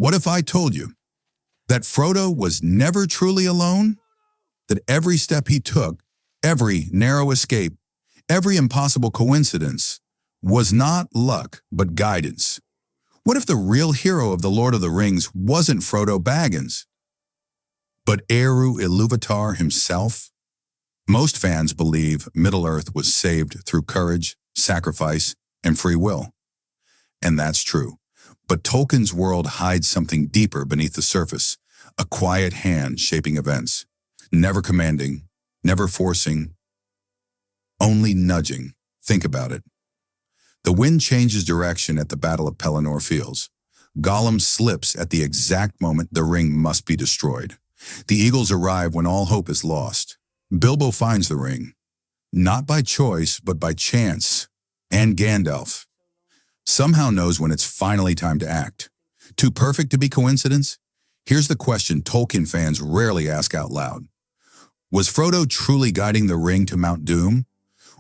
What if I told you that Frodo was never truly alone? That every step he took, every narrow escape, every impossible coincidence was not luck but guidance? What if the real hero of The Lord of the Rings wasn't Frodo Baggins, but Eru Ilúvatar himself? Most fans believe Middle-earth was saved through courage, sacrifice, and free will. And that's true. But Tolkien's world hides something deeper beneath the surface, a quiet hand shaping events, never commanding, never forcing, only nudging. Think about it. The wind changes direction at the Battle of Pelennor Fields. Gollum slips at the exact moment the ring must be destroyed. The eagles arrive when all hope is lost. Bilbo finds the ring, not by choice, but by chance, and Gandalf somehow knows when it's finally time to act. Too perfect to be coincidence? Here's the question Tolkien fans rarely ask out loud. Was Frodo truly guiding the ring to Mount Doom?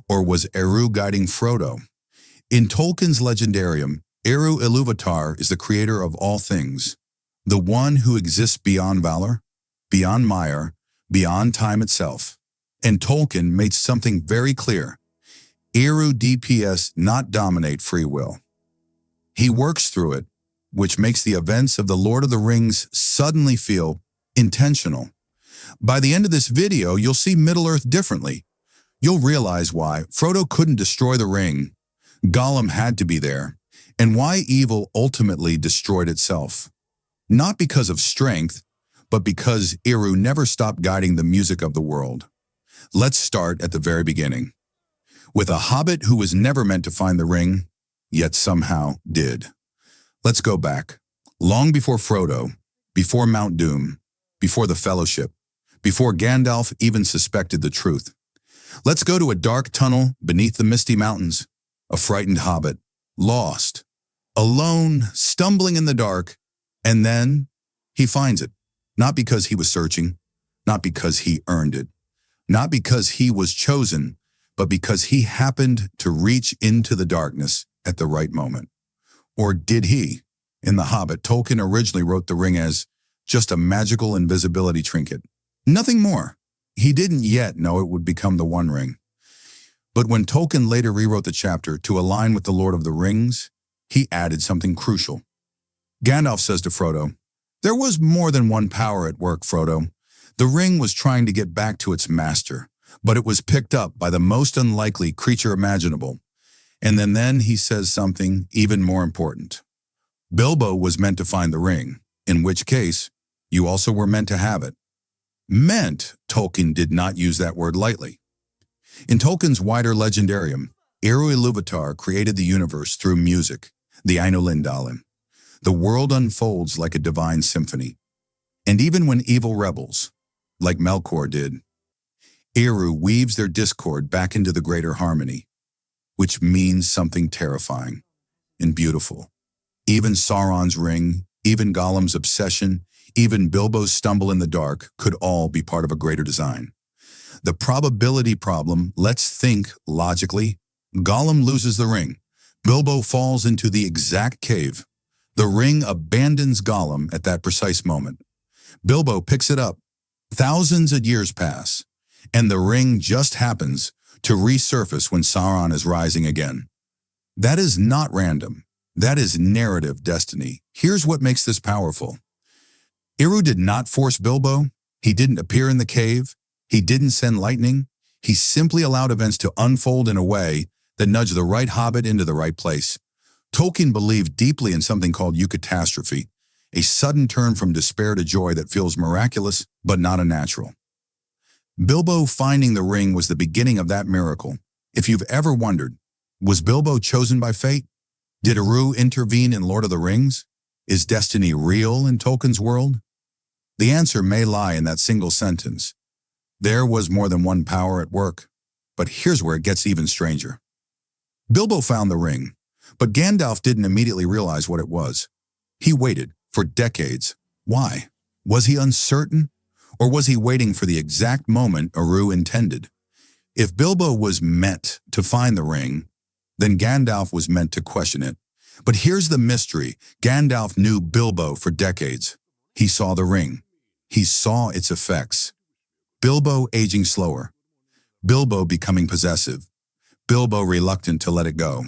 Or was Eru guiding Frodo? In Tolkien's legendarium, Eru Ilúvatar is the creator of all things, the one who exists beyond valor, beyond mire, beyond time itself. And Tolkien made something very clear. Eru DPS not dominate free will. He works through it, which makes the events of The Lord of the Rings suddenly feel intentional. By the end of this video, you'll see Middle-earth differently. You'll realize why Frodo couldn't destroy the ring, Gollum had to be there, and why evil ultimately destroyed itself. Not because of strength, but because Eru never stopped guiding the music of the world. Let's start at the very beginning, with a hobbit who was never meant to find the ring, yet somehow did. Let's go back, long before Frodo, before Mount Doom, before the Fellowship, before Gandalf even suspected the truth. Let's go to a dark tunnel beneath the misty mountains, a frightened hobbit, lost, alone, stumbling in the dark, and then he finds it, not because he was searching, not because he earned it, not because he was chosen, but because he happened to reach into the darkness at the right moment. Or did he? In The Hobbit, Tolkien originally wrote the ring as just a magical invisibility trinket. Nothing more. He didn't yet know it would become the One Ring. But when Tolkien later rewrote the chapter to align with The Lord of the Rings, he added something crucial. Gandalf says to Frodo, "There was more than one power at work, Frodo. The ring was trying to get back to its master, but it was picked up by the most unlikely creature imaginable." And then he says something even more important. Bilbo was meant to find the ring, in which case, you also were meant to have it. Meant, Tolkien did not use that word lightly. In Tolkien's wider legendarium, Eru Ilúvatar created the universe through music, the Ainulindalin. The world unfolds like a divine symphony. And even when evil rebels, like Melkor did, Eru weaves their discord back into the greater harmony, which means something terrifying and beautiful. Even Sauron's ring, even Gollum's obsession, even Bilbo's stumble in the dark could all be part of a greater design. The probability problem, let's think logically. Gollum loses the ring. Bilbo falls into the exact cave. The ring abandons Gollum at that precise moment. Bilbo picks it up. Thousands of years pass, and the ring just happens to resurface when Sauron is rising again. That is not random. That is narrative destiny. Here's what makes this powerful. Eru did not force Bilbo. He didn't appear in the cave. He didn't send lightning. He simply allowed events to unfold in a way that nudged the right hobbit into the right place. Tolkien believed deeply in something called eucatastrophe, a sudden turn from despair to joy that feels miraculous but not unnatural. Bilbo finding the ring was the beginning of that miracle. If you've ever wondered, was Bilbo chosen by fate? Did Eru intervene in Lord of the Rings? Is destiny real in Tolkien's world? The answer may lie in that single sentence. There was more than one power at work. But here's where it gets even stranger. Bilbo found the ring, but Gandalf didn't immediately realize what it was. He waited for decades. Why? Was he uncertain? Or was he waiting for the exact moment Eru intended? If Bilbo was meant to find the ring, then Gandalf was meant to question it. But here's the mystery. Gandalf knew Bilbo for decades. He saw the ring. He saw its effects. Bilbo aging slower. Bilbo becoming possessive. Bilbo reluctant to let it go.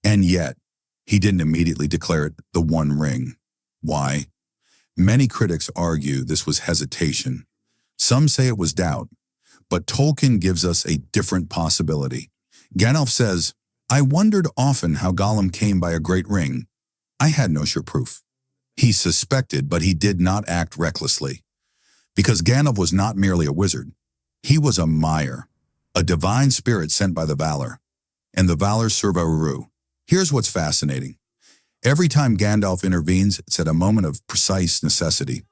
And yet, he didn't immediately declare it the One Ring. Why? Many critics argue this was hesitation. Some say it was doubt. But Tolkien gives us a different possibility. Gandalf says, "I wondered often how Gollum came by a great ring. I had no sure proof." He suspected, but he did not act recklessly. Because Gandalf was not merely a wizard. He was a Maiar, a divine spirit sent by the Valar. And the Valar serve Eru. Here's what's fascinating. Every time Gandalf intervenes, it's at a moment of precise necessity.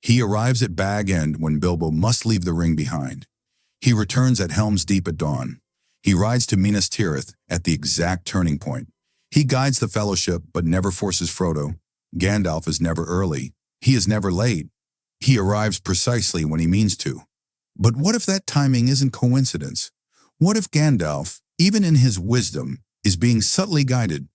He arrives at Bag End when Bilbo must leave the ring behind. He returns at Helm's Deep at dawn. He rides to Minas Tirith at the exact turning point. He guides the Fellowship but never forces Frodo. Gandalf is never early. He is never late. He arrives precisely when he means to. But what if that timing isn't coincidence? What if Gandalf, even in his wisdom, is being subtly guided?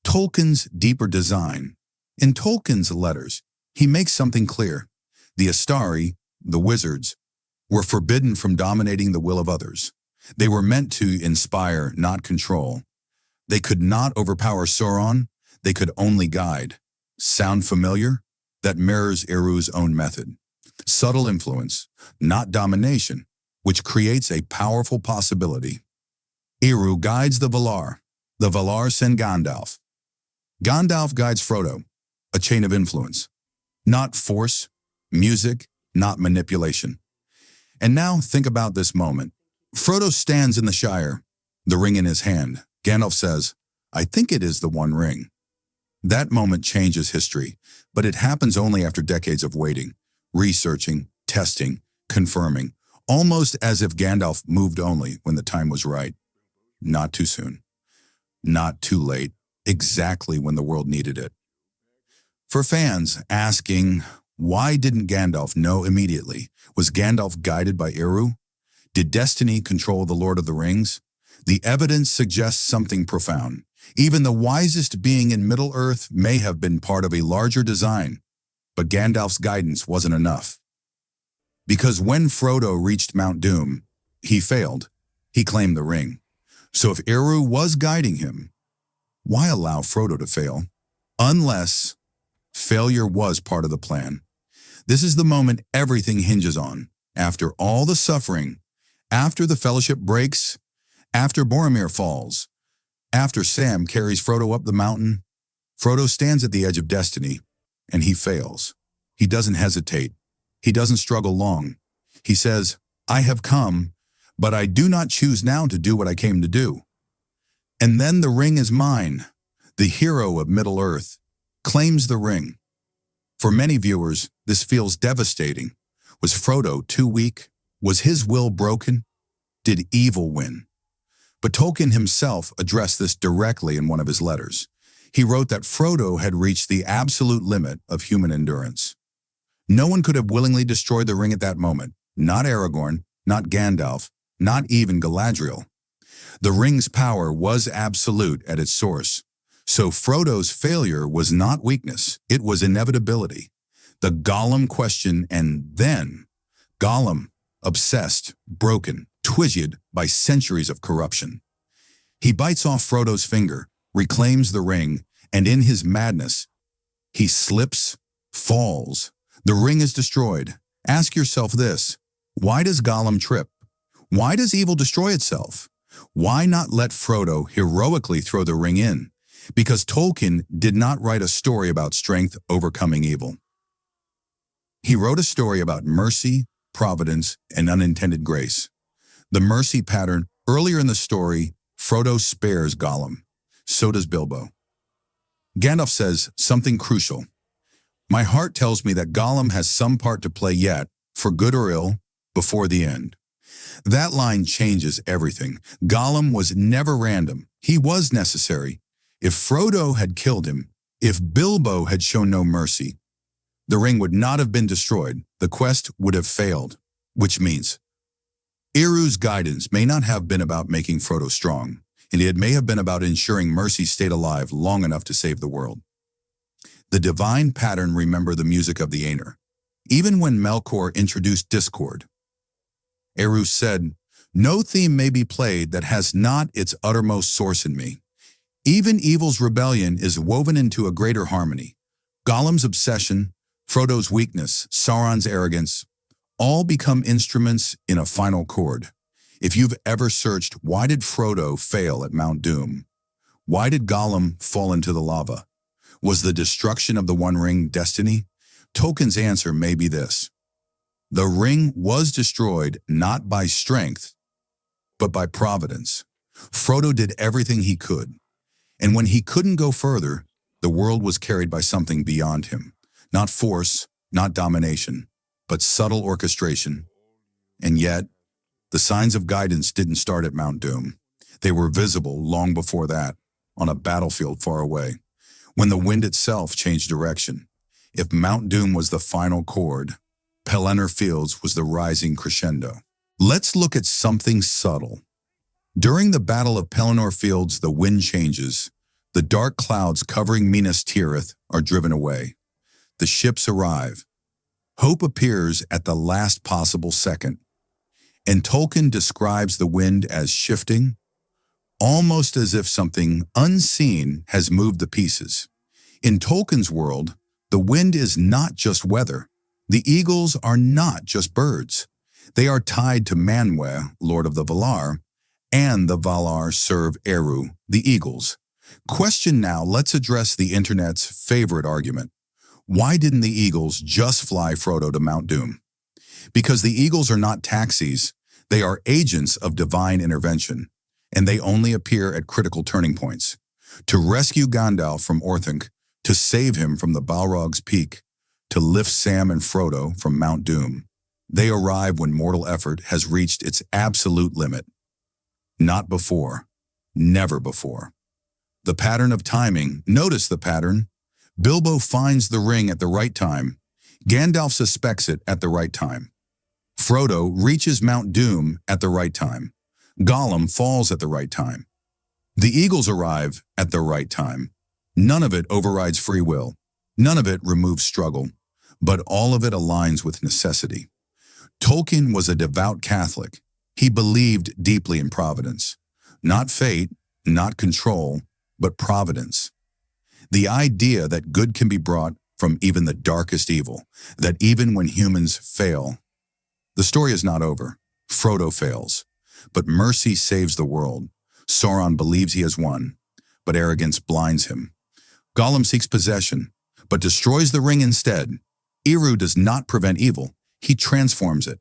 Tolkien's deeper design. In Tolkien's letters, he makes something clear. The Astari, the wizards, were forbidden from dominating the will of others. They were meant to inspire, not control. They could not overpower Sauron. They could only guide. Sound familiar? That mirrors Eru's own method. Subtle influence, not domination, which creates a powerful possibility. Eru guides the Valar. The Valar send Gandalf. Gandalf guides Frodo, a chain of influence. Not force, music, not manipulation. And now think about this moment. Frodo stands in the Shire, the ring in his hand. Gandalf says, "I think it is the One Ring." That moment changes history, but it happens only after decades of waiting, researching, testing, confirming, almost as if Gandalf moved only when the time was right. Not too soon. Not too late. Exactly when the world needed it. For fans asking, why didn't Gandalf know immediately? Was Gandalf guided by Eru? Did destiny control the Lord of the Rings? The evidence suggests something profound. Even the wisest being in Middle-earth may have been part of a larger design, but Gandalf's guidance wasn't enough. Because when Frodo reached Mount Doom, he failed. He claimed the ring. So if Eru was guiding him, why allow Frodo to fail? Unless failure was part of the plan. This is the moment everything hinges on. After all the suffering, after the Fellowship breaks, after Boromir falls, after Sam carries Frodo up the mountain, Frodo stands at the edge of destiny, and he fails. He doesn't hesitate. He doesn't struggle long. He says, "I have come, but I do not choose now to do what I came to do." And then the ring is mine. The hero of Middle-earth claims the ring. For many viewers, this feels devastating. Was Frodo too weak? Was his will broken? Did evil win? But Tolkien himself addressed this directly in one of his letters. He wrote that Frodo had reached the absolute limit of human endurance. No one could have willingly destroyed the ring at that moment. Not Aragorn, not Gandalf, not even Galadriel. The ring's power was absolute at its source. So Frodo's failure was not weakness, it was inevitability. The Gollum question, and then Gollum, obsessed, broken, twisted by centuries of corruption. He bites off Frodo's finger, reclaims the ring, and in his madness, he slips, falls. The ring is destroyed. Ask yourself this: why does Gollum trip? Why does evil destroy itself? Why not let Frodo heroically throw the ring in? Because Tolkien did not write a story about strength overcoming evil. He wrote a story about mercy, providence, and unintended grace. The mercy pattern, earlier in the story, Frodo spares Gollum. So does Bilbo. Gandalf says something crucial. My heart tells me that Gollum has some part to play yet, for good or ill, before the end. That line changes everything. Gollum was never random. He was necessary. If Frodo had killed him, if Bilbo had shown no mercy, the ring would not have been destroyed. The quest would have failed, which means Eru's guidance may not have been about making Frodo strong. and it may have been about ensuring mercy stayed alive long enough to save the world. The divine pattern remember the music of the Aenir. Even when Melkor introduced discord, Eru said, "No theme may be played that has not its uttermost source in me." Even evil's rebellion is woven into a greater harmony. Gollum's obsession, Frodo's weakness, Sauron's arrogance, all become instruments in a final chord. If you've ever searched, why did Frodo fail at Mount Doom? Why did Gollum fall into the lava? Was the destruction of the One Ring destiny? Tolkien's answer may be this. The ring was destroyed not by strength, but by providence. Frodo did everything he could, and when he couldn't go further, the world was carried by something beyond him. Not force, not domination, but subtle orchestration. And yet, the signs of guidance didn't start at Mount Doom. They were visible long before that, on a battlefield far away, when the wind itself changed direction. If Mount Doom was the final chord, Pelennor Fields was the rising crescendo. Let's look at something subtle. During the Battle of Pelennor Fields, the wind changes. The dark clouds covering Minas Tirith are driven away. The ships arrive. Hope appears at the last possible second. And Tolkien describes the wind as shifting, almost as if something unseen has moved the pieces. In Tolkien's world, the wind is not just weather. The eagles are not just birds. They are tied to Manwë, Lord of the Valar, and the Valar serve Eru, the eagles. Question now, let's address the internet's favorite argument. Why didn't the eagles just fly Frodo to Mount Doom? Because the eagles are not taxis, they are agents of divine intervention, and they only appear at critical turning points. To rescue Gandalf from Orthanc, to save him from the Balrog's Peak, to lift Sam and Frodo from Mount Doom. They arrive when mortal effort has reached its absolute limit. Not before. Never before. The pattern of timing. Notice the pattern. Bilbo finds the ring at the right time. Gandalf suspects it at the right time. Frodo reaches Mount Doom at the right time. Gollum falls at the right time. The eagles arrive at the right time. None of it overrides free will. None of it removes struggle. But all of it aligns with necessity. Tolkien was a devout Catholic. He believed deeply in providence. Not fate, not control, but providence. The idea that good can be brought from even the darkest evil, that even when humans fail. The story is not over. Frodo fails. But mercy saves the world. Sauron believes he has won, but arrogance blinds him. Gollum seeks possession, but destroys the ring instead. Eru does not prevent evil. He transforms it.